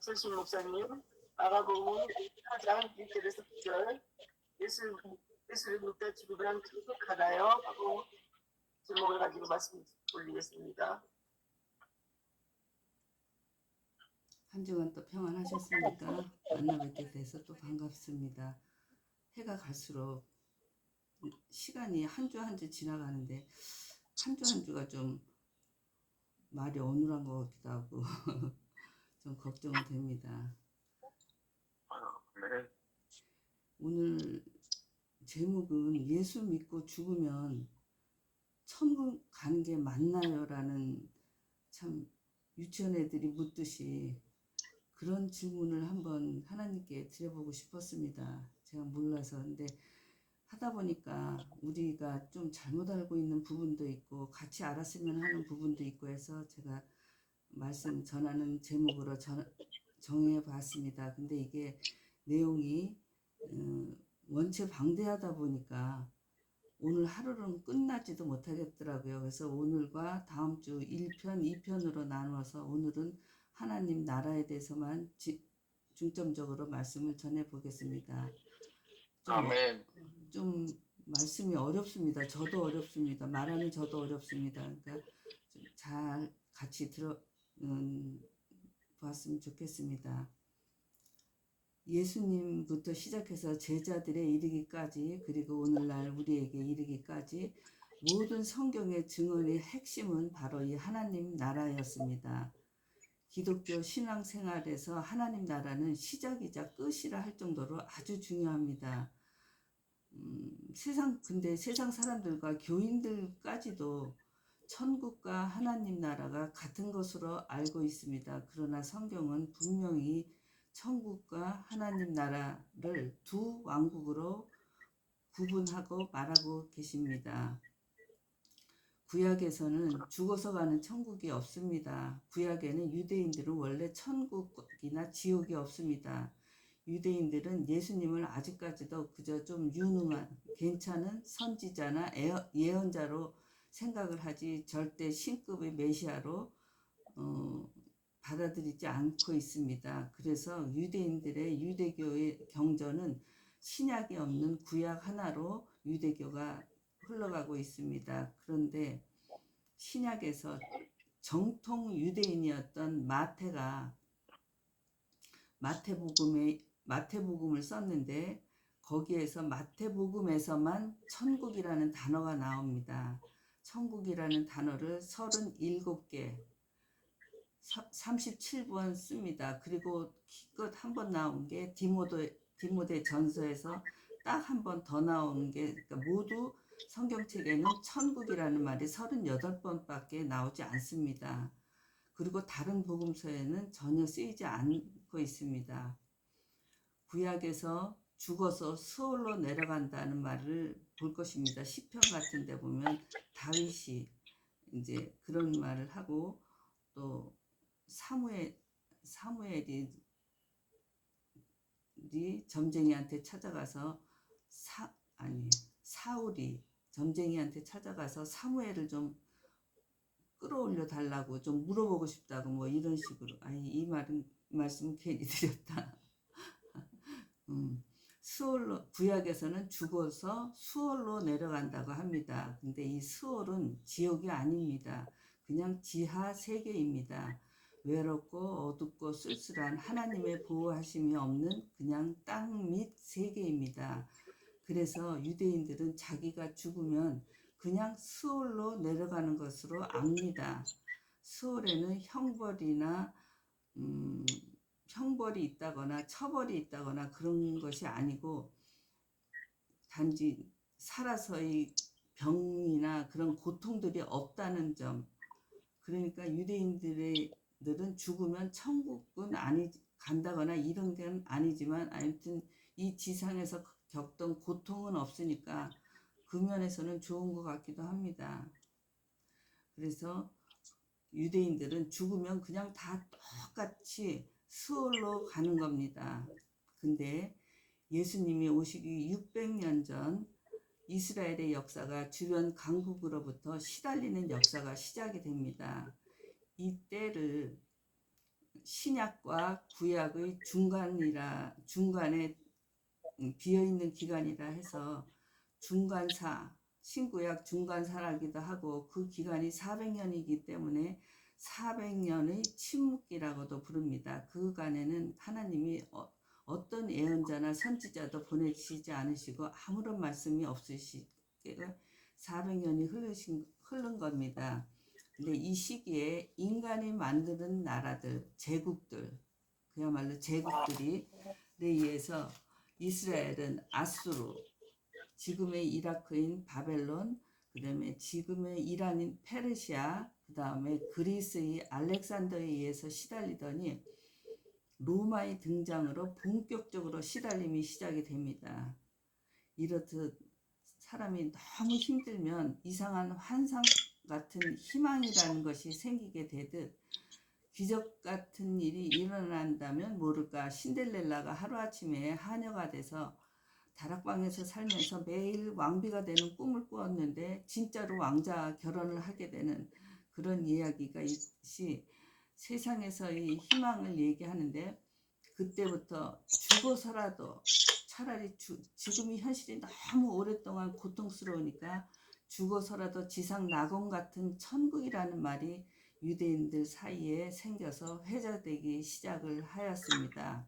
박철신 목사님, 마가복음 4장 1절에서 9절, 예수를 믿다 죽으면 천국하나요? 하고 제목을 가지고 말씀 올리겠습니다. 한 주간 또 평안하셨습니까? 만나 뵙게 돼서 또 반갑습니다. 해가 갈수록 시간이 한 주 한 주 지나가는데 한 주 한 주가 좀 말이 어눌한 것 같기도 하고 좀 걱정은 됩니다. 오늘 제목은 예수 믿고 죽으면 천국 가는 게 맞나요? 라는 참 유치원 애들이 묻듯이 그런 질문을 한번 하나님께 드려보고 싶었습니다. 제가 몰라서. 근데 하다 보니까 우리가 좀 잘못 알고 있는 부분도 있고 같이 알았으면 하는 부분도 있고 해서 제가 말씀 전하는 제목으로 정해봤습니다. 근데 이게 내용이 원체 방대하다 보니까 오늘 하루는 끝나지도 못하겠더라고요. 그래서 오늘과 다음 주 1편, 2편으로 나누어서 오늘은 하나님 나라에 대해서만 중점적으로 말씀을 전해보겠습니다. 좀 말씀이 어렵습니다. 저도 어렵습니다. 말하는 저도 어렵습니다. 그러니까 좀 잘 같이 보았으면 좋겠습니다. 예수님부터 시작해서 제자들에 이르기까지, 그리고 오늘날 우리에게 이르기까지 모든 성경의 증언의 핵심은 바로 이 하나님 나라였습니다. 기독교 신앙생활에서 하나님 나라는 시작이자 끝이라 할 정도로 아주 중요합니다. 근데 세상 사람들과 교인들까지도 천국과 하나님 나라가 같은 것으로 알고 있습니다. 그러나 성경은 분명히 천국과 하나님 나라를 두 왕국으로 구분하고 말하고 계십니다. 구약에서는 죽어서 가는 천국이 없습니다. 구약에는 유대인들은 원래 천국이나 지옥이 없습니다. 유대인들은 예수님을 아직까지도 그저 좀 유능한 괜찮은 선지자나 예언자로 생각을 하지 절대 신급의 메시아로 받아들이지 않고 있습니다. 그래서 유대인들의 유대교의 경전은 신약이 없는 구약 하나로 유대교가 흘러가고 있습니다. 그런데 신약에서 정통 유대인이었던 마태가 마태복음을 썼는데 거기에서 마태복음에서만 천국이라는 단어가 나옵니다. 천국이라는 단어를 37개 37번 씁니다. 그리고 기껏 한 번 나온 게 디모데 전서에서 딱 한 번 더 나오는 게, 그러니까 모두 성경책에는 천국이라는 말이 38번밖에 나오지 않습니다. 그리고 다른 복음서에는 전혀 쓰이지 않고 있습니다. 구약에서 죽어서 수월로 내려간다는 말을 볼 것입니다. 시편 같은 데 보면 다윗이 이제 그런 말을 하고, 또 사무엘이 점쟁이한테 찾아가서 사울이 점쟁이한테 찾아가서 사무엘을 좀 끌어올려 달라고 좀 물어보고 싶다고 뭐 이런 식으로. 이 말씀 괜히 드렸다. 구약에서는 죽어서 수월로 내려간다고 합니다. 근데 이 수월은 지옥이 아닙니다. 그냥 지하 세계입니다. 외롭고 어둡고 쓸쓸한 하나님의 보호하심이 없는 그냥 땅 밑 세계입니다. 그래서 유대인들은 자기가 죽으면 그냥 수월로 내려가는 것으로 압니다. 수월에는 형벌이 있다거나 처벌이 있다거나 그런 것이 아니고 단지 살아서의 병이나 그런 고통들이 없다는 점. 그러니까 유대인들은 죽으면 천국은 간다거나 이런 건 아니지만 아무튼 이 지상에서 겪던 고통은 없으니까 그 면에서는 좋은 것 같기도 합니다. 그래서 유대인들은 죽으면 그냥 다 똑같이 수월로 가는 겁니다. 근데 예수님이 오시기 600년 전 이스라엘의 역사가 주변 강국으로부터 시달리는 역사가 시작이 됩니다. 이때를 신약과 구약의 중간에 비어있는 기간이라 해서 중간사, 신구약 중간사라기도 하고 그 기간이 400년이기 때문에 400년의 침묵기라고도 부릅니다. 그간에는 하나님이 어떤 예언자나 선지자도 보내시지 않으시고 아무런 말씀이 없으시고 400년이 흐른 겁니다. 근데 이 시기에 인간이 만드는 나라들, 제국들, 그야말로 제국들이 의해서 이스라엘은 아수르, 지금의 이라크인 바벨론, 그 다음에 지금의 이란인 페르시아, 그 다음에 그리스의 알렉산더에 의해서 시달리더니 로마의 등장으로 본격적으로 시달림이 시작이 됩니다. 이렇듯 사람이 너무 힘들면 이상한 환상 같은 희망이라는 것이 생기게 되듯 기적 같은 일이 일어난다면 모를까 신데렐라가 하루아침에 하녀가 돼서 다락방에서 살면서 매일 왕비가 되는 꿈을 꾸었는데 진짜로 왕자 결혼을 하게 되는 그런 이야기가 있이 세상에서의 희망을 얘기하는데 그때부터 죽어서라도 차라리 지금이 현실이 너무 오랫동안 고통스러우니까 죽어서라도 지상 낙원 같은 천국이라는 말이 유대인들 사이에 생겨서 회자되기 시작을 하였습니다.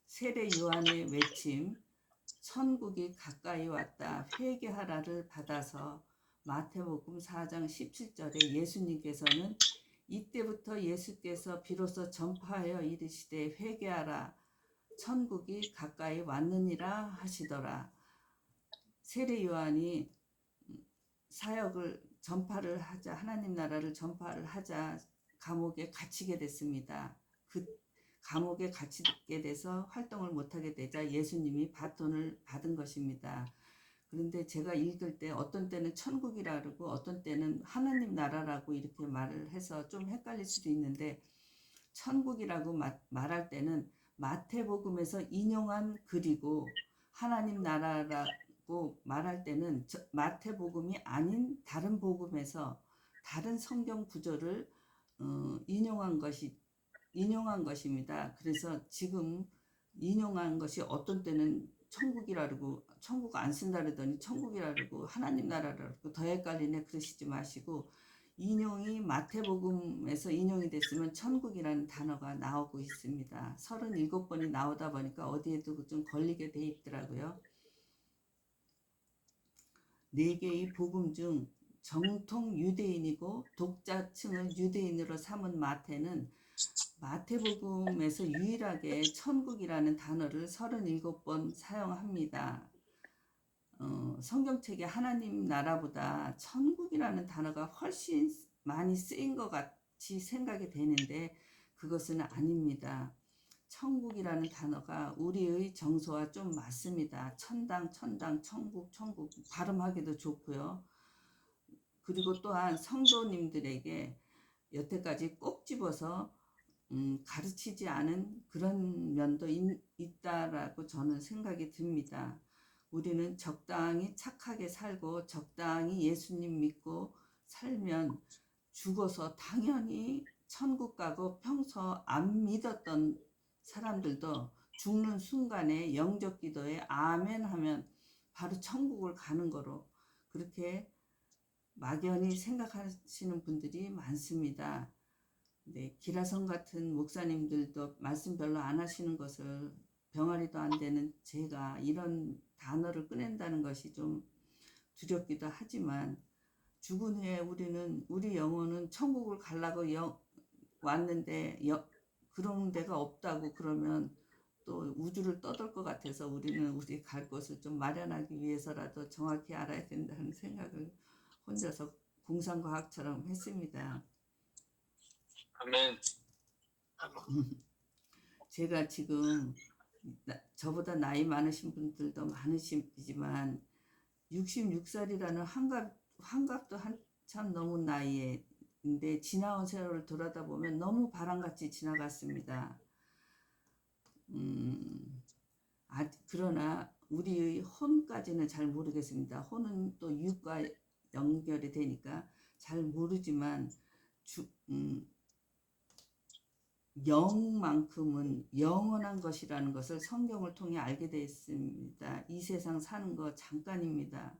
세례 요한의 외침 천국이 가까이 왔다 회개하라를 받아서 마태복음 4장 17절에 예수님께서는 이때부터 예수께서 비로소 전파하여 이르시되 회개하라 천국이 가까이 왔느니라 하시더라. 세례 요한이 사역을 전파를 하자 하나님 나라를 전파를 하자 감옥에 갇히게 됐습니다. 그 감옥에 갇히게 돼서 활동을 못하게 되자 예수님이 바톤을 받은 것입니다. 그런데 제가 읽을 때 어떤 때는 천국이라 그러고 어떤 때는 하나님 나라라고 이렇게 말을 해서 좀 헷갈릴 수도 있는데 천국이라고 말할 때는 마태복음에서 인용한 글이고 하나님 나라라고 말할 때는 마태복음이 아닌 다른 복음에서 다른 성경 구절을 인용한 것입니다. 그래서 지금 인용한 것이 어떤 때는 천국이라 그러고 천국 안 쓴다 그러더니 천국이라 그러고 하나님 나라라 그러고 더 헷갈리네 그러시지 마시고 인용이 마태복음에서 인용이 됐으면 천국이라는 단어가 나오고 있습니다. 37번이 나오다 보니까 어디에도 좀 걸리게 돼 있더라고요. 4개의 복음 중 정통 유대인이고 독자층을 유대인으로 삼은 마태는 마태복음에서 유일하게 천국이라는 단어를 37번 사용합니다. 성경책에 하나님 나라보다 천국이라는 단어가 훨씬 많이 쓰인 것 같이 생각이 되는데 그것은 아닙니다. 천국이라는 단어가 우리의 정서와 좀 맞습니다. 천당, 천국 발음하기도 좋고요. 그리고 또한 성도님들에게 여태까지 꼭 집어서 가르치지 않은 그런 면도 있다라고 저는 생각이 듭니다. 우리는 적당히 착하게 살고 적당히 예수님 믿고 살면 죽어서 당연히 천국 가고 평소 안 믿었던 사람들도 죽는 순간에 영접 기도에 아멘 하면 바로 천국을 가는 거로 그렇게 막연히 생각하시는 분들이 많습니다. 네, 기라성 같은 목사님들도 말씀 별로 안 하시는 것을 병아리도 안 되는 제가 이런 단어를 꺼낸다는 것이 좀 두렵기도 하지만 죽은 후에 우리 영혼은 천국을 가려고 왔는데 그런 데가 없다고 그러면 또 우주를 떠돌 것 같아서 우리는 우리 갈 곳을 좀 마련하기 위해서라도 정확히 알아야 된다는 생각을 혼자서 공상과학처럼 했습니다. 아멘. 제가 지금 저보다 나이 많으신 분들도 많으시지만 66살이라는 환갑도 한참 넘은 나이인데 지나온 세월을 돌아다 보면 너무 바람같이 지나갔습니다. 그러나 우리의 혼까지는 잘 모르겠습니다. 혼은 또 육과 연결이 되니까 잘 모르지만 영만큼은 영원한 것이라는 것을 성경을 통해 알게 되어 있습니다. 이 세상 사는 거 잠깐입니다.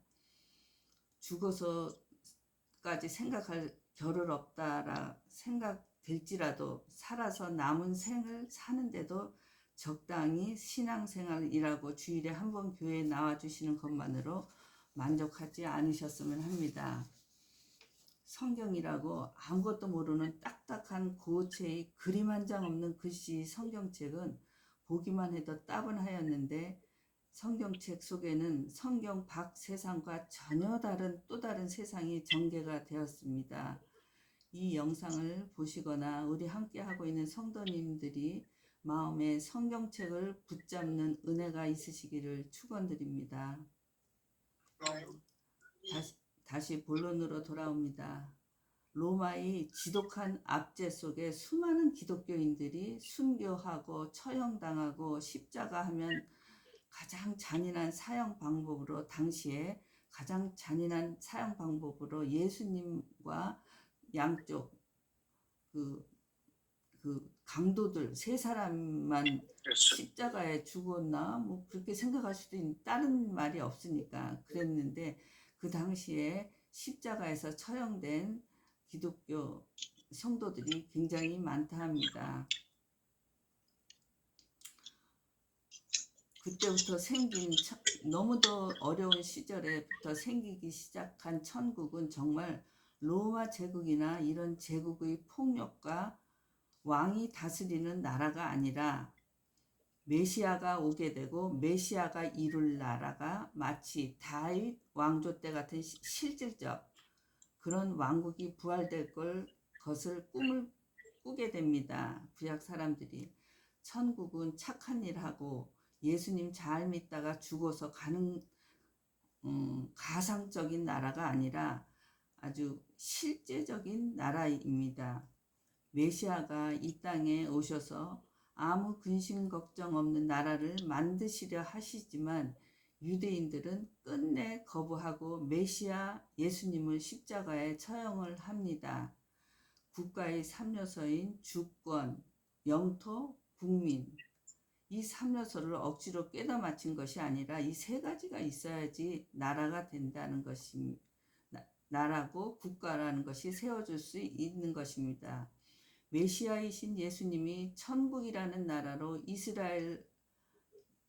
죽어서까지 생각할 겨를 없다라 생각될지라도 살아서 남은 생을 사는데도 적당히 신앙생활이라고 주일에 한 번 교회에 나와주시는 것만으로 만족하지 않으셨으면 합니다. 성경이라고 아무것도 모르는 딱딱한 고체의 그림 한 장 없는 글씨 성경책은 보기만 해도 따분하였는데 성경책 속에는 성경 밖 세상과 전혀 다른 또 다른 세상이 전개가 되었습니다. 이 영상을 보시거나 우리 함께 하고 있는 성도님들이 마음에 성경책을 붙잡는 은혜가 있으시기를 축원드립니다. 다시 본론으로 돌아옵니다. 로마의 지독한 압제 속에 수많은 기독교인들이 순교하고 처형당하고 십자가 하면 가장 잔인한 사형 방법으로 당시에 가장 잔인한 사형 방법으로 예수님과 양쪽 그 강도들 세 사람만 십자가에 죽었나 뭐 그렇게 생각할 수도 있는 다른 말이 없으니까 그랬는데 그 당시에 십자가에서 처형된 기독교 성도들이 굉장히 많다 합니다. 그때부터 생긴 너무도 어려운 시절에부터 생기기 시작한 천국은 정말 로마 제국이나 이런 제국의 폭력과 왕이 다스리는 나라가 아니라 메시아가 오게 되고 메시아가 이룰 나라가 마치 다윗 왕조 때 같은 실질적 그런 왕국이 부활될 것을 꿈을 꾸게 됩니다. 구약 사람들이. 천국은 착한 일하고 예수님 잘 믿다가 죽어서 가는 가상적인 나라가 아니라 아주 실제적인 나라입니다. 메시아가 이 땅에 오셔서 아무 근심 걱정 없는 나라를 만드시려 하시지만 유대인들은 끝내 거부하고 메시아 예수님을 십자가에 처형을 합니다. 국가의 3요소인 주권, 영토, 국민 이 3요소를 억지로 꿰다 맞춘 것이 아니라 이 세 가지가 있어야지 나라가 된다는 것입니다. 나라고 국가라는 것이 세워질 수 있는 것입니다. 메시아이신 예수님이 천국이라는 나라로 이스라엘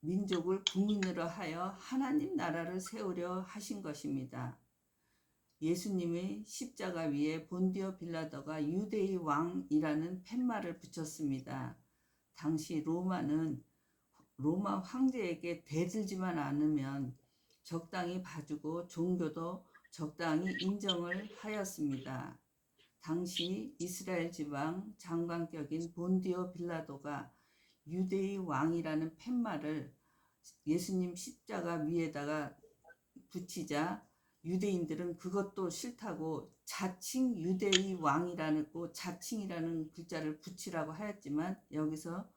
민족을 국민으로 하여 하나님 나라를 세우려 하신 것입니다. 예수님의 십자가 위에 본디오 빌라도가 유대의 왕이라는 팻말을 붙였습니다. 당시 로마 황제에게 대들지만 않으면 적당히 봐주고 종교도 적당히 인정을 하였습니다. 당시 이스라엘 지방 장관격인 본디오 빌라도가 유대의 왕이라는 팻말을 예수님 십자가 위에다가 붙이자 유대인들은 그것도 싫다고 자칭 유대의 왕이라는 자칭이라는 글자를 붙이라고 하였지만 여기서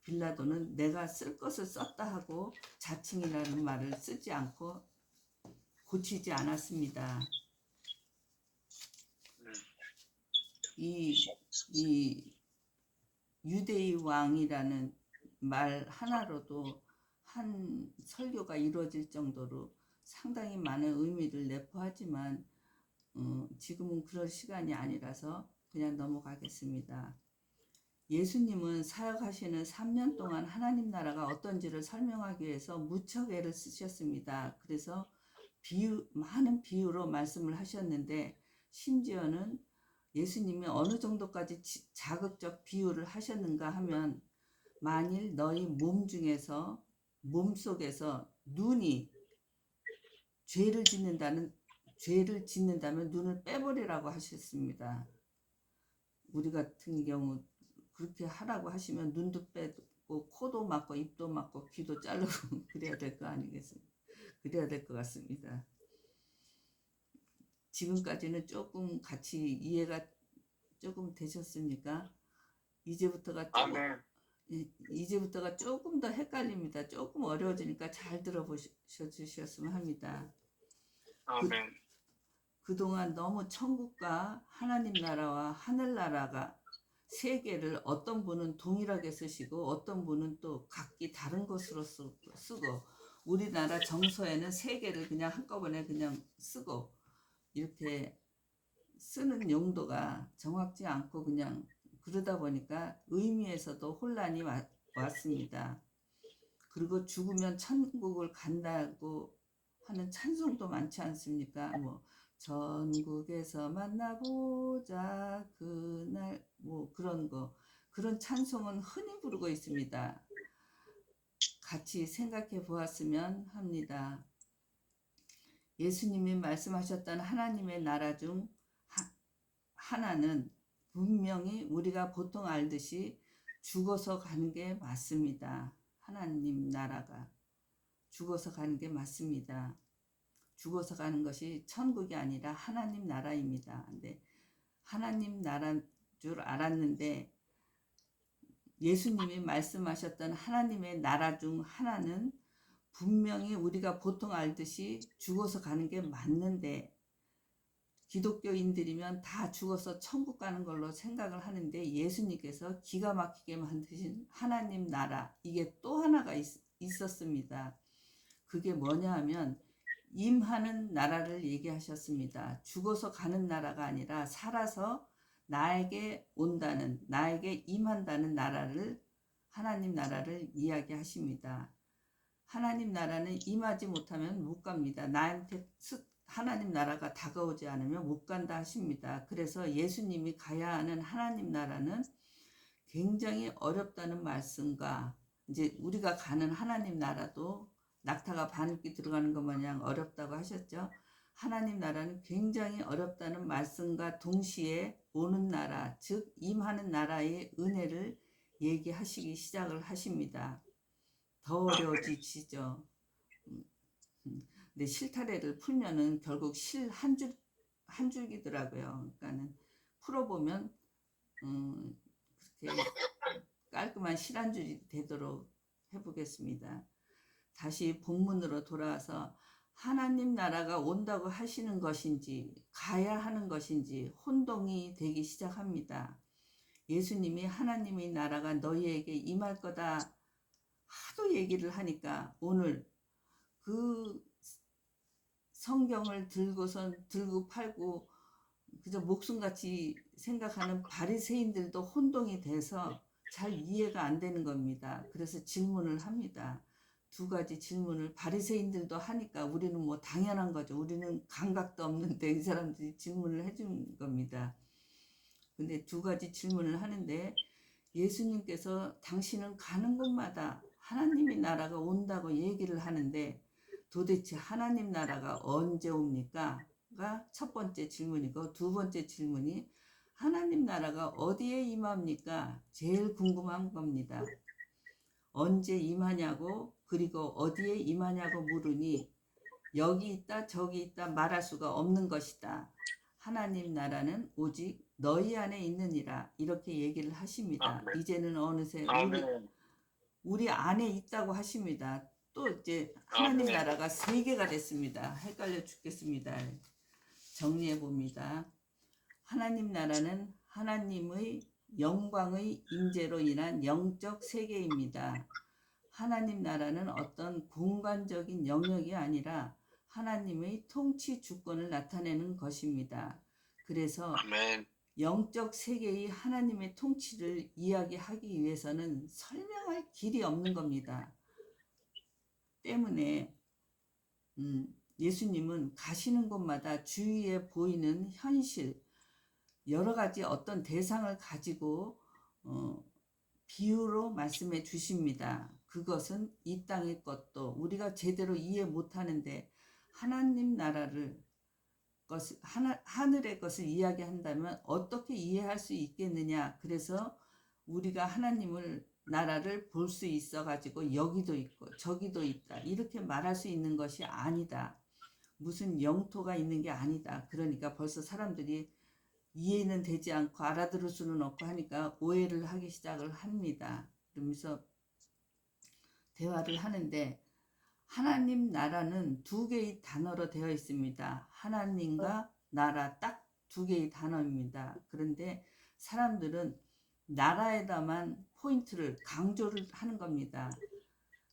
빌라도는 내가 쓸 것을 썼다 하고 자칭이라는 말을 쓰지 않고 고치지 않았습니다. 이 유대의 왕이라는 말 하나로도 한 설교가 이루어질 정도로 상당히 많은 의미를 내포하지만 지금은 그럴 시간이 아니라서 그냥 넘어가겠습니다. 예수님은 사역하시는 3년 동안 하나님 나라가 어떤지를 설명하기 위해서 무척 애를 쓰셨습니다. 그래서 많은 비유로 말씀을 하셨는데 심지어는 예수님이 어느 정도까지 자극적 비유를 하셨는가 하면 만일 너희 몸 속에서 눈이 죄를 짓는다면 눈을 빼버리라고 하셨습니다. 우리 같은 경우 그렇게 하라고 하시면 눈도 빼고 코도 막고 입도 막고 귀도 자르고 그래야 될 거 아니겠습니까? 그래야 될 것 같습니다. 지금까지는 조금 같이 이해가 조금 되셨습니까? 이제부터가 조금 더 헷갈립니다. 조금 어려워지니까 잘 들어보셔주셨으면 합니다. 그동안 너무 천국과 하나님 나라와 하늘나라가 세 개를 어떤 분은 동일하게 쓰시고 어떤 분은 또 각기 다른 것으로 쓰고 우리나라 정서에는 세 개를 그냥 한꺼번에 그냥 쓰고 이렇게 쓰는 용도가 정확지 않고 그냥 그러다 보니까 의미에서도 혼란이 왔습니다. 그리고 죽으면 천국을 간다고 하는 찬송도 많지 않습니까? 뭐 전국에서 만나보자 그날 뭐 그런 거 그런 찬송은 흔히 부르고 있습니다. 같이 생각해 보았으면 합니다. 예수님이 말씀하셨던 하나님의 나라 중 하나는 분명히 우리가 보통 알듯이 죽어서 가는 게 맞습니다. 하나님 나라가 죽어서 가는 게 맞습니다. 죽어서 가는 것이 천국이 아니라 하나님 나라입니다. 근데 하나님 나라인 줄 알았는데 예수님이 말씀하셨던 하나님의 나라 중 하나는 분명히 우리가 보통 알듯이 죽어서 가는 게 맞는데 기독교인들이면 다 죽어서 천국 가는 걸로 생각을 하는데 예수님께서 기가 막히게 만드신 하나님 나라 이게 또 하나가 있었습니다. 그게 뭐냐 하면 임하는 나라를 얘기하셨습니다. 죽어서 가는 나라가 아니라 살아서 나에게 온다는 나에게 임한다는 나라를 하나님 나라를 이야기하십니다. 하나님 나라는 임하지 못하면 못 갑니다. 나한테 하나님 나라가 다가오지 않으면 못 간다 하십니다. 그래서 예수님이 가야 하는 하나님 나라는 굉장히 어렵다는 말씀과 이제 우리가 가는 하나님 나라도 낙타가 바늘기 들어가는 것 마냥 어렵다고 하셨죠. 하나님 나라는 굉장히 어렵다는 말씀과 동시에 오는 나라, 즉 임하는 나라의 은혜를 얘기하시기 시작을 하십니다. 더 어려워지시죠. 근데 실타래를 풀면은 결국 실 한 줄기더라고요. 그러니까는 풀어보면 그렇게 깔끔한 실 한 줄이 되도록 해보겠습니다. 다시 본문으로 돌아와서 하나님 나라가 온다고 하시는 것인지 가야 하는 것인지 혼동이 되기 시작합니다. 예수님이 하나님의 나라가 너희에게 임할 거다 하도 얘기를 하니까 오늘 그 성경을 들고 팔고 그저 목숨같이 생각하는 바리새인들도 혼동이 돼서 잘 이해가 안 되는 겁니다. 그래서 질문을 합니다. 두 가지 질문을 바리새인들도 하니까 우리는 뭐 당연한 거죠. 우리는 감각도 없는데 이 사람들이 질문을 해준 겁니다. 근데 두 가지 질문을 하는데 예수님께서 당신은 가는 곳마다 하나님의 나라가 온다고 얘기를 하는데 도대체 하나님 나라가 언제 옵니까? 가 첫 번째 질문이고 두 번째 질문이 하나님 나라가 어디에 임합니까? 제일 궁금한 겁니다. 언제 임하냐고 그리고 어디에 임하냐고 물으니 여기 있다 저기 있다 말할 수가 없는 것이다. 하나님 나라는 오직 너희 안에 있느니라 이렇게 얘기를 하십니다. 아멘. 이제는 어느새 아멘. 우리 안에 있다고 하십니다. 또 이제 하나님 아멘. 나라가 세 개가 됐습니다. 헷갈려 죽겠습니다. 정리해 봅니다. 하나님 나라는 하나님의 영광의 임재로 인한 영적 세계입니다. 하나님 나라는 어떤 공간적인 영역이 아니라 하나님의 통치 주권을 나타내는 것입니다. 그래서 아멘. 영적 세계의 하나님의 통치를 이야기하기 위해서는 설명할 길이 없는 겁니다. 때문에 예수님은 가시는 곳마다 주위에 보이는 현실, 여러 가지 어떤 대상을 가지고 비유로 말씀해 주십니다. 그것은 이 땅의 것도 우리가 제대로 이해 못하는데 하나님 나라를 하늘의 것을 이야기한다면 어떻게 이해할 수 있겠느냐. 그래서 우리가 하나님을 나라를 볼 수 있어 가지고 여기도 있고 저기도 있다 이렇게 말할 수 있는 것이 아니다. 무슨 영토가 있는 게 아니다. 그러니까 벌써 사람들이 이해는 되지 않고 알아들을 수는 없고 하니까 오해를 하기 시작을 합니다. 그러면서 대화를 하는데 하나님 나라는 두 개의 단어로 되어 있습니다. 하나님과 나라 딱 두 개의 단어입니다. 그런데 사람들은 나라에다만 포인트를 강조를 하는 겁니다.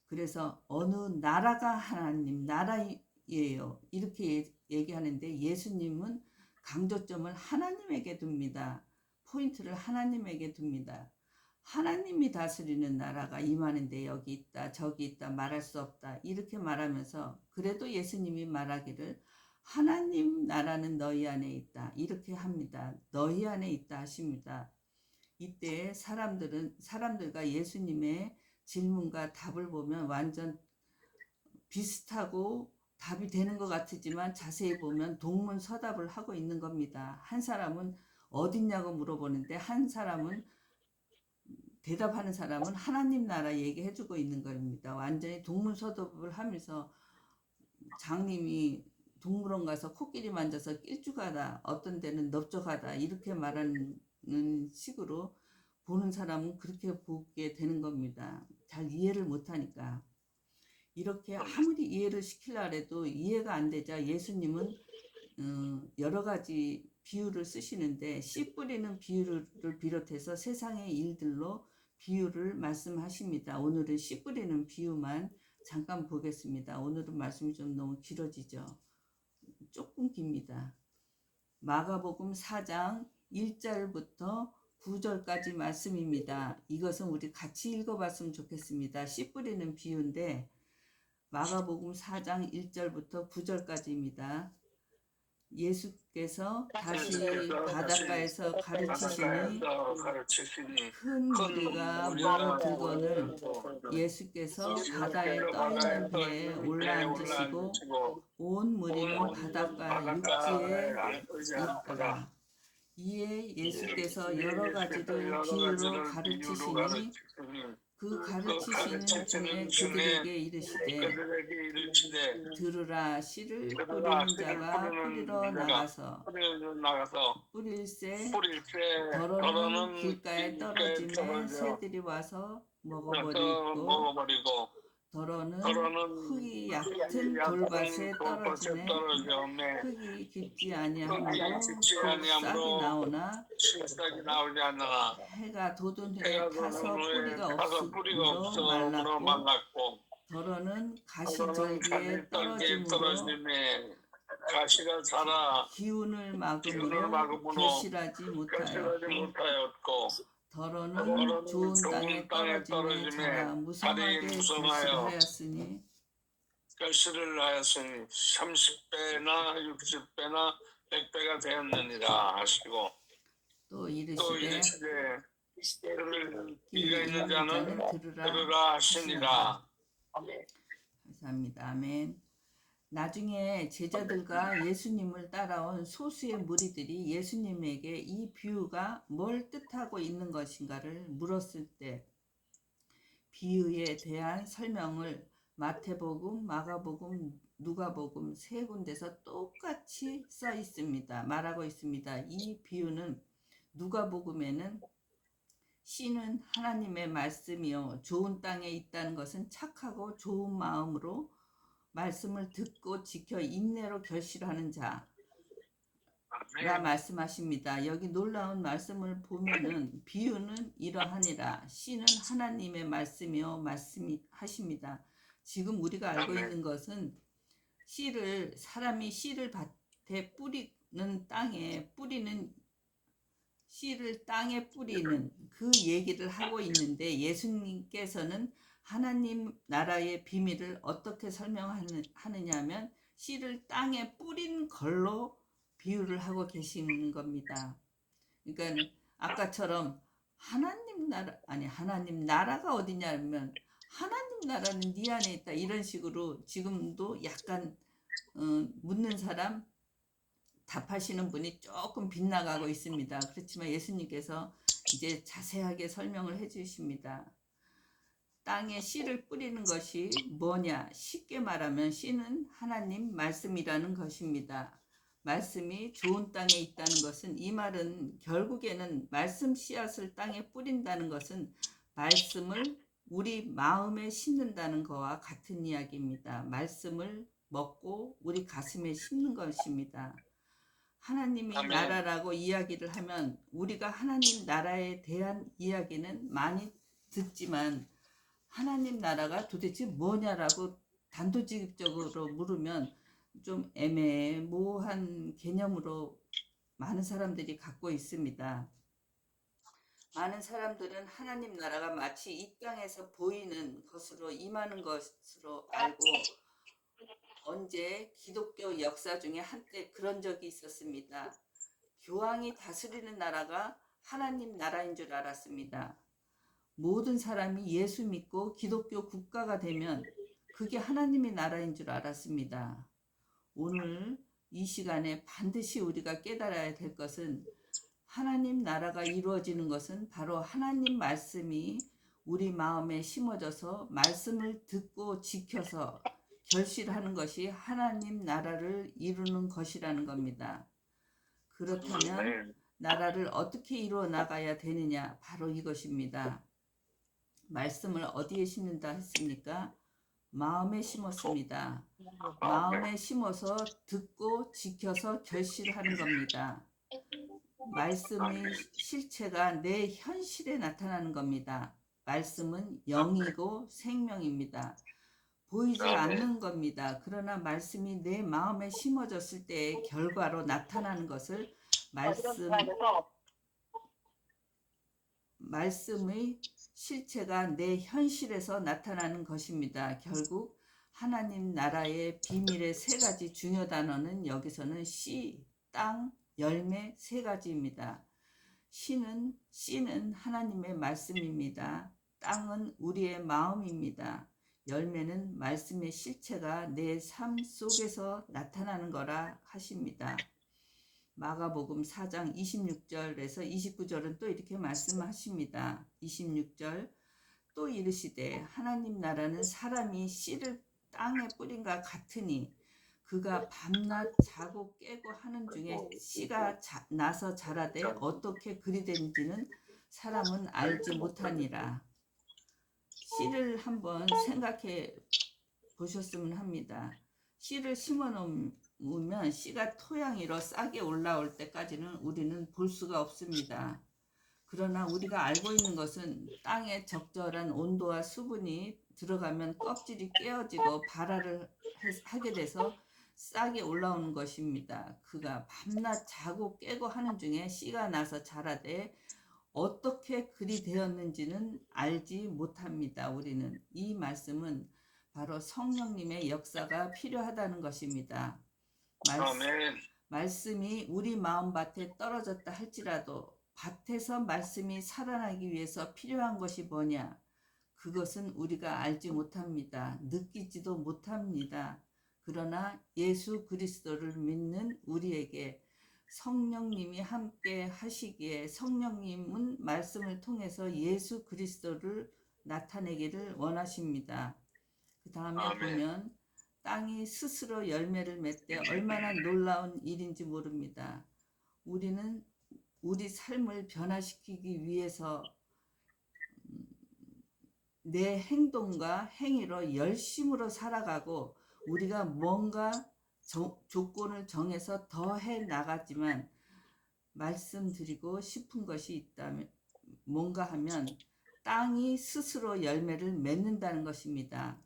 그래서 어느 나라가 하나님 나라예요. 이렇게 얘기하는데 예수님은 강조점을 하나님에게 둡니다. 포인트를 하나님에게 둡니다. 하나님이 다스리는 나라가 임하는데 여기 있다 저기 있다 말할 수 없다 이렇게 말하면서 그래도 예수님이 말하기를 하나님 나라는 너희 안에 있다 이렇게 합니다. 너희 안에 있다 하십니다. 이때 사람들과 예수님의 질문과 답을 보면 완전 비슷하고 답이 되는 것 같지만 자세히 보면 동문서답을 하고 있는 겁니다. 한 사람은 어딨냐고 물어보는데 한 사람은 대답하는 사람은 하나님 나라 얘기해주고 있는 겁니다. 완전히 동문서답을 하면서 장님이 동물원 가서 코끼리 만져서 낄쭉하다 어떤 데는 넓적하다 이렇게 말하는 식으로 보는 사람은 그렇게 보게 되는 겁니다. 잘 이해를 못하니까. 이렇게 아무리 이해를 시키려 해도 이해가 안 되자 예수님은 여러 가지 비유를 쓰시는데 씨 뿌리는 비유를 비롯해서 세상의 일들로 비유를 말씀하십니다. 오늘은 씨 뿌리는 비유만 잠깐 보겠습니다. 오늘은 말씀이 좀 너무 길어지죠. 조금 깁니다. 마가복음 4장 1절부터 9절까지 말씀입니다. 이것은 우리 같이 읽어봤으면 좋겠습니다. 씨 뿌리는 비유인데 마가복음 4장 1절부터 9절까지입니다. 예수께서 다시 바닷가에서 가르치시니 큰 무리가 모여들거늘 예수께서 바다에 떠있는 배에 올라앉으시고 온 무리는 바닷가 육지에 있더라. 이에 예수께서 여러 가지를 비유로 가르치시니 그 가르치시는 중에 그들에게 이르시되 들으라 씨를 뿌리는 자가 뿌리러 나가서 뿌릴새 더러는 길가에 떨어짐에 새들이 와서 먹어버리고 더러는 흙이 얕은 돌밭에 떨어짐에 흙이 깊지 아니하므로 싹이 나오나 해가 돋은 후에 타서 뿌리가 없으므로 말랐고 더러는 가시절기에 떨어짐에 가시가 자라 기운을 막음으로 결실하지 못하였고 더러는 좋은 땅에 떨어짐에 자라 무성하게 결실을 하였으니 30배나 60배나 100배가 되었느니라 하시고 또 이르시되 귀가 있는 자는 들으라 하시니라. 감사합니다. 아멘. 나중에 제자들과 예수님을 따라온 소수의 무리들이 예수님에게 이 비유가 뭘 뜻하고 있는 것인가를 물었을 때 비유에 대한 설명을 마태복음, 마가복음, 누가복음 세 군데서 똑같이 써 있습니다. 말하고 있습니다. 이 비유는 누가복음에는 씨는 하나님의 말씀이요 좋은 땅에 있다는 것은 착하고 좋은 마음으로 말씀을 듣고 지켜 인내로 결실하는 자라 말씀하십니다. 여기 놀라운 말씀을 보면은 비유는 이러하니라. 씨는 하나님의 말씀이요 말씀하십니다. 지금 우리가 알고 있는 것은 사람이 씨를 밭에 뿌리는 땅에 뿌리는 씨를 땅에 뿌리는 그 얘기를 하고 있는데 예수님께서는 하나님 나라의 비밀을 어떻게 설명하느냐 하면 씨를 땅에 뿌린 걸로 비유를 하고 계시는 겁니다. 그러니까 아까처럼 하나님 나라가 어디냐면 하나님 나라는 네 안에 있다 이런 식으로 지금도 약간 묻는 사람 답하시는 분이 조금 빗나가고 있습니다. 그렇지만 예수님께서 이제 자세하게 설명을 해주십니다. 땅에 씨를 뿌리는 것이 뭐냐? 쉽게 말하면 씨는 하나님 말씀이라는 것입니다. 말씀이 좋은 땅에 있다는 것은 이 말은 결국에는 말씀 씨앗을 땅에 뿌린다는 것은 말씀을 우리 마음에 심는다는 것과 같은 이야기입니다. 말씀을 먹고 우리 가슴에 심는 것입니다. 하나님이 아멘. 나라라고 이야기를 하면 우리가 하나님 나라에 대한 이야기는 많이 듣지만 하나님 나라가 도대체 뭐냐라고 단도직입적으로 물으면 좀 애매모호한 개념으로 많은 사람들이 갖고 있습니다. 많은 사람들은 하나님 나라가 마치 이 땅에서 보이는 것으로 임하는 것으로 알고 언제 기독교 역사 중에 한때 그런 적이 있었습니다. 교황이 다스리는 나라가 하나님 나라인 줄 알았습니다. 모든 사람이 예수 믿고 기독교 국가가 되면 그게 하나님의 나라인 줄 알았습니다. 오늘 이 시간에 반드시 우리가 깨달아야 될 것은 하나님 나라가 이루어지는 것은 바로 하나님 말씀이 우리 마음에 심어져서 말씀을 듣고 지켜서 결실하는 것이 하나님 나라를 이루는 것이라는 겁니다. 그렇다면 아멘. 나라를 어떻게 이루어 나가야 되느냐? 바로 이것입니다. 말씀을 어디에 심는다 했습니까? 마음에 심었습니다. 마음에 심어서 듣고 지켜서 결실하는 겁니다. 말씀의 실체가 내 현실에 나타나는 겁니다. 말씀은 영이고 생명입니다. 보이지 않는 겁니다. 그러나 말씀이 내 마음에 심어졌을 때의 결과로 나타나는 것을 말씀의 실체가 내 현실에서 나타나는 것입니다. 결국 하나님 나라의 비밀의 세 가지 중요 단어는 여기서는 씨, 땅, 열매 세 가지입니다. 씨는 하나님의 말씀입니다. 땅은 우리의 마음입니다. 열매는 말씀의 실체가 내 삶 속에서 나타나는 거라 하십니다. 마가복음 4장 26절에서 29절은 또 이렇게 말씀하십니다. 26절 또 이르시되 하나님 나라는 사람이 씨를 땅에 뿌린과 같으니 그가 밤낮 자고 깨고 하는 중에 씨가 나서 자라되 어떻게 그리 된지는 사람은 알지 못하니라. 씨를 한번 생각해 보셨으면 합니다. 씨를 심어 놓으면 씨가 토양위로 싹이 올라올 때까지는 우리는 볼 수가 없습니다. 그러나 우리가 알고 있는 것은 땅에 적절한 온도와 수분이 들어가면 껍질이 깨어지고 발화를 하게 돼서 싹이 올라오는 것입니다. 그가 밤낮 자고 깨고 하는 중에 씨가 나서 자라되 어떻게 그리 되었는지는 알지 못합니다. 우리는 이 말씀은 바로 성령님의 역사가 필요하다는 것입니다. 아멘. 말씀이 우리 마음밭에 떨어졌다 할지라도 밭에서 말씀이 살아나기 위해서 필요한 것이 뭐냐? 그것은 우리가 알지 못합니다. 느끼지도 못합니다. 그러나 예수 그리스도를 믿는 우리에게 성령님이 함께 하시기에 성령님은 말씀을 통해서 예수 그리스도를 나타내기를 원하십니다. 그 다음에 보면 땅이 스스로 열매를 맺되 얼마나 놀라운 일인지 모릅니다. 우리는 우리 삶을 변화시키기 위해서 내 행동과 행위로 열심으로 살아가고 우리가 뭔가 조건을 정해서 더 해 나가지만 말씀드리고 싶은 것이 있다면 뭔가 하면 땅이 스스로 열매를 맺는다는 것입니다.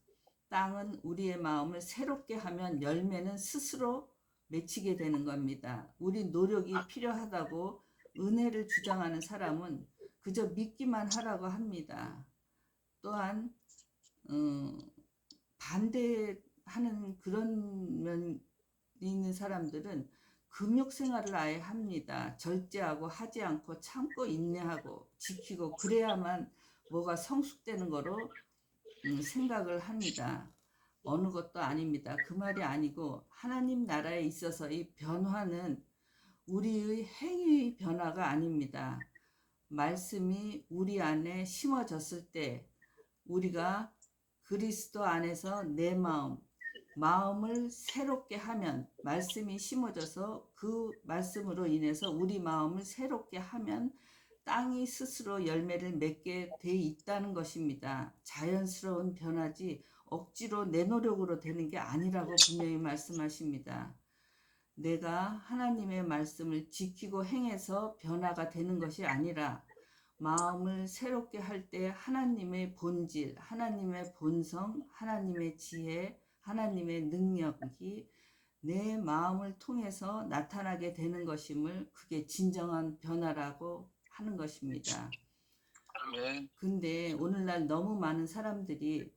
땅은 우리의 마음을 새롭게 하면 열매는 스스로 맺히게 되는 겁니다. 우리 노력이 필요하다고 은혜를 주장하는 사람은 그저 믿기만 하라고 합니다. 또한 반대하는 그런 면이 있는 사람들은 금욕 생활을 아예 합니다. 절제하고 하지 않고 참고 인내하고 지키고 그래야만 뭐가 성숙되는 거로 생각을 합니다. 어느 것도 아닙니다. 그 말이 아니고 하나님 나라에 있어서의 변화는 우리의 행위 변화가 아닙니다. 말씀이 우리 안에 심어졌을 때 우리가 그리스도 안에서 내 마음을 새롭게 하면 말씀이 심어져서 그 말씀으로 인해서 우리 마음을 새롭게 하면 땅이 스스로 열매를 맺게 돼 있다는 것입니다. 자연스러운 변화지 억지로 내 노력으로 되는 게 아니라고 분명히 말씀하십니다. 내가 하나님의 말씀을 지키고 행해서 변화가 되는 것이 아니라 마음을 새롭게 할 때 하나님의 본질, 하나님의 본성, 하나님의 지혜, 하나님의 능력이 내 마음을 통해서 나타나게 되는 것임을 그게 진정한 변화라고 하는 것입니다. 아멘. 근데 오늘날 너무 많은 사람들이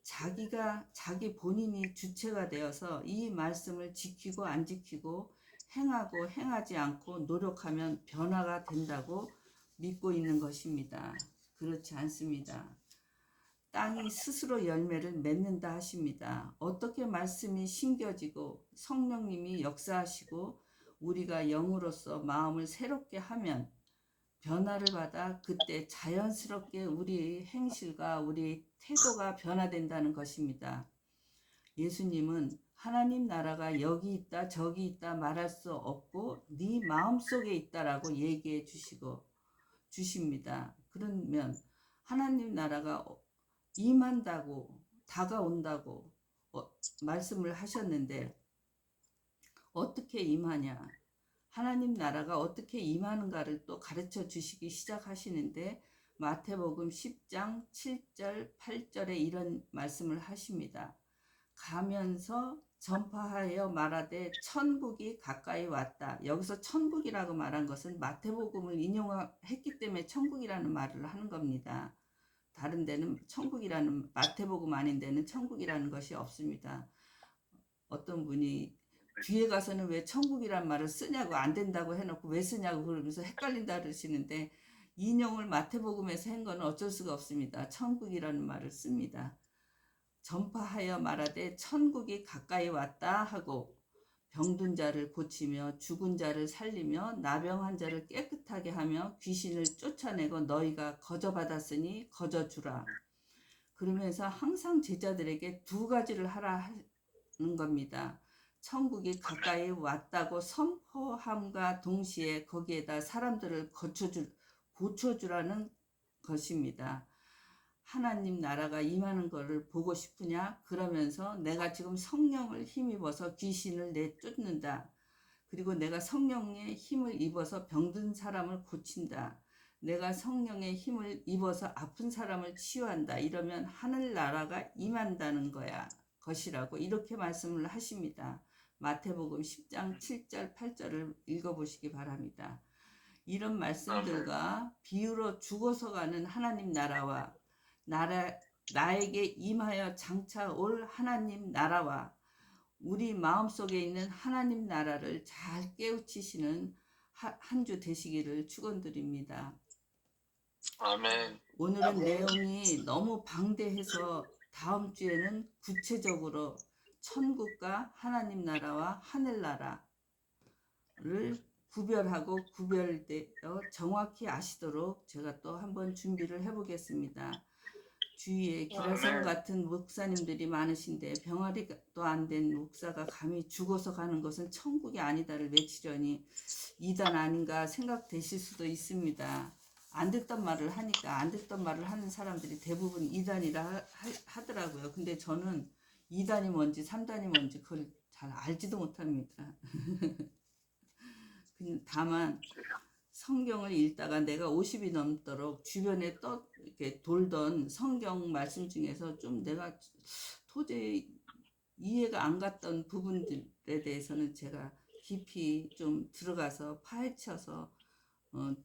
자기 본인이 주체가 되어서 이 말씀을 지키고 안 지키고 행하고 행하지 않고 노력하면 변화가 된다고 믿고 있는 것입니다. 그렇지 않습니다. 땅이 스스로 열매를 맺는다 하십니다. 어떻게 말씀이 심겨지고 성령님이 역사하시고 우리가 영으로서 마음을 새롭게 하면 변화를 받아 그때 자연스럽게 우리 행실과 우리 태도가 변화된다는 것입니다. 예수님은 하나님 나라가 여기 있다 저기 있다 말할 수 없고 네 마음속에 있다라고 얘기해 주십니다. 그러면 하나님 나라가 임한다고 다가온다고 말씀을 하셨는데 어떻게 임하냐? 하나님 나라가 어떻게 임하는가를 또 가르쳐 주시기 시작하시는데 마태복음 10장 7절 8절에 이런 말씀을 하십니다. 가면서 전파하여 말하되 천국이 가까이 왔다. 여기서 천국이라고 말한 것은 마태복음을 인용했기 때문에 천국이라는 말을 하는 겁니다. 다른 데는 천국이라는 마태복음 아닌 데는 천국이라는 것이 없습니다. 어떤 분이 뒤에 가서는 왜 천국이란 말을 쓰냐고 안 된다고 해놓고 왜 쓰냐고 그러면서 헷갈린다 그러시는데 인용을 마태복음에서 한 거는 어쩔 수가 없습니다. 천국이라는 말을 씁니다. 전파하여 말하되 천국이 가까이 왔다 하고 병든 자를 고치며 죽은 자를 살리며 나병한 자를 깨끗하게 하며 귀신을 쫓아내고 너희가 거저받았으니 거저주라. 그러면서 항상 제자들에게 두 가지를 하라 하는 겁니다. 천국이 가까이 왔다고 선포함과 동시에 거기에다 사람들을 고쳐주라는 것입니다. 하나님 나라가 임하는 것을 보고 싶으냐? 그러면서 내가 지금 성령을 힘입어서 귀신을 내쫓는다. 그리고 내가 성령의 힘을 입어서 병든 사람을 고친다. 내가 성령의 힘을 입어서 아픈 사람을 치유한다. 이러면 하늘나라가 임한다는 것이라고 이렇게 말씀을 하십니다. 마태복음 10장 7절 8절을 읽어보시기 바랍니다. 이런 말씀들과 비유로 죽어서 가는 하나님 나라와 나에게 임하여 장차 올 하나님 나라와 우리 마음속에 있는 하나님 나라를 잘 깨우치시는 한 주 되시기를 축원드립니다. 아멘. 오늘은 내용이 너무 방대해서 다음 주에는 구체적으로 천국과 하나님 나라와 하늘 나라를 구별하고 구별되어 정확히 아시도록 제가 또 한번 준비를 해보겠습니다. 주위에 기라성 같은 목사님들이 많으신데 병아리도 안 된 목사가 감히 죽어서 가는 것은 천국이 아니다를 외치려니 이단 아닌가 생각되실 수도 있습니다. 안 듣던 말을 하니까 안 듣던 말을 하는 사람들이 대부분 이단이라 하더라고요. 근데 저는 이단이 뭔지 3단이 뭔지 그걸 잘 알지도 못합니다. 다만 성경을 읽다가 내가 50이 넘도록 주변에 이렇게 돌던 성경 말씀 중에서 좀 내가 도저히 이해가 안 갔던 부분들에 대해서는 제가 깊이 좀 들어가서 파헤쳐서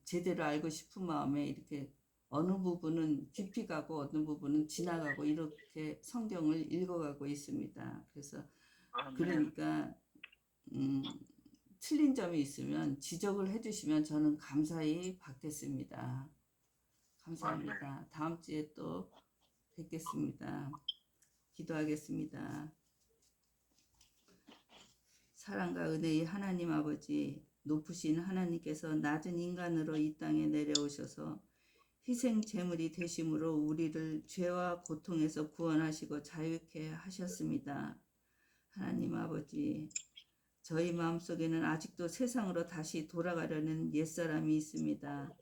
제대로 알고 싶은 마음에 이렇게 어느 부분은 깊이 가고 어느 부분은 지나가고 이렇게 성경을 읽어가고 있습니다. 그래서 그러니까 틀린 점이 있으면 지적을 해주시면 저는 감사히 받겠습니다. 감사합니다. 다음 주에 또 뵙겠습니다. 기도하겠습니다. 사랑과 은혜의 하나님 아버지, 높으신 하나님께서 낮은 인간으로 이 땅에 내려오셔서 희생 제물이 되심으로 우리를 죄와 고통에서 구원하시고 자유케 하셨습니다. 하나님 아버지, 저희 마음속에는 아직도 세상으로 다시 돌아가려는 옛사람이 있습니다.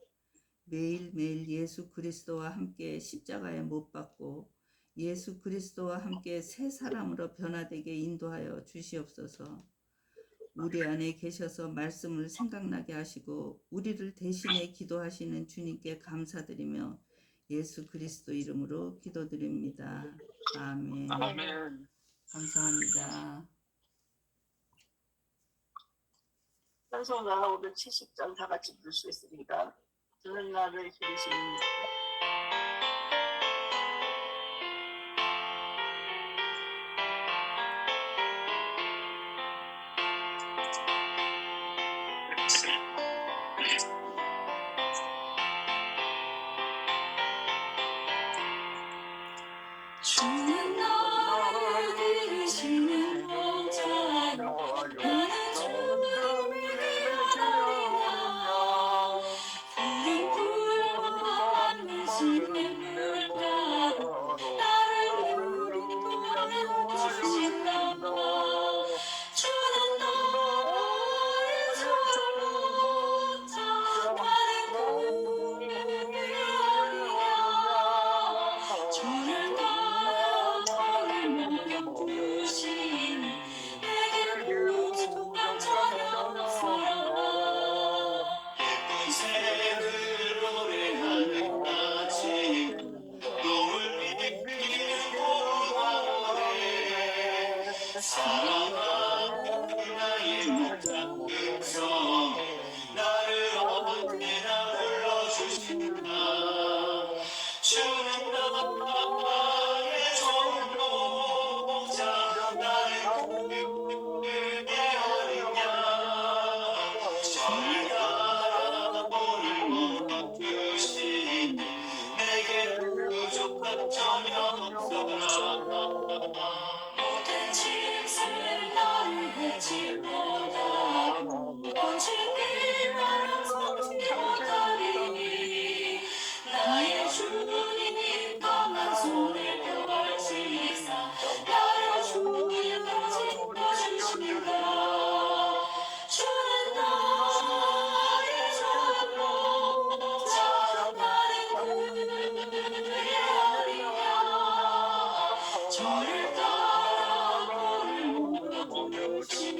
매일매일 예수 그리스도와 함께 십자가에 못 박고 예수 그리스도와 함께 새 사람으로 변화되게 인도하여 주시옵소서. 우리 안에 계셔서 말씀을 생각나게 하시고 우리를 대신해 기도하시는 주님께 감사드리며 예수 그리스도 이름으로 기도드립니다. 아멘. 아멘. 감사합니다. 찬송가 570장 다 같이 부를 수 있습니다. 주는 나를 기르신 주는 나를 기르시는 목자요 나는 주님을 기다리나 푸른 풀과 안으시는 물가로 나를 인도해 주신다 주는 나의 참 목자 나는 그의 아니야 주를 나를 언제나 불러주신다 주는 나의 정복자 나는 그의 어리냐 저를 따라 오늘 먹어주시니 내게 부족한 전혀 없어라 모든 짐승 나를 해치 못하고 거친 비바람 섞지 못하리니 나의 주님 강한 손을 펼치사 나를 주여 지켜주신다 주는 나의 전목자 나는 그의 아리야 저를 따라 물을 먹어주시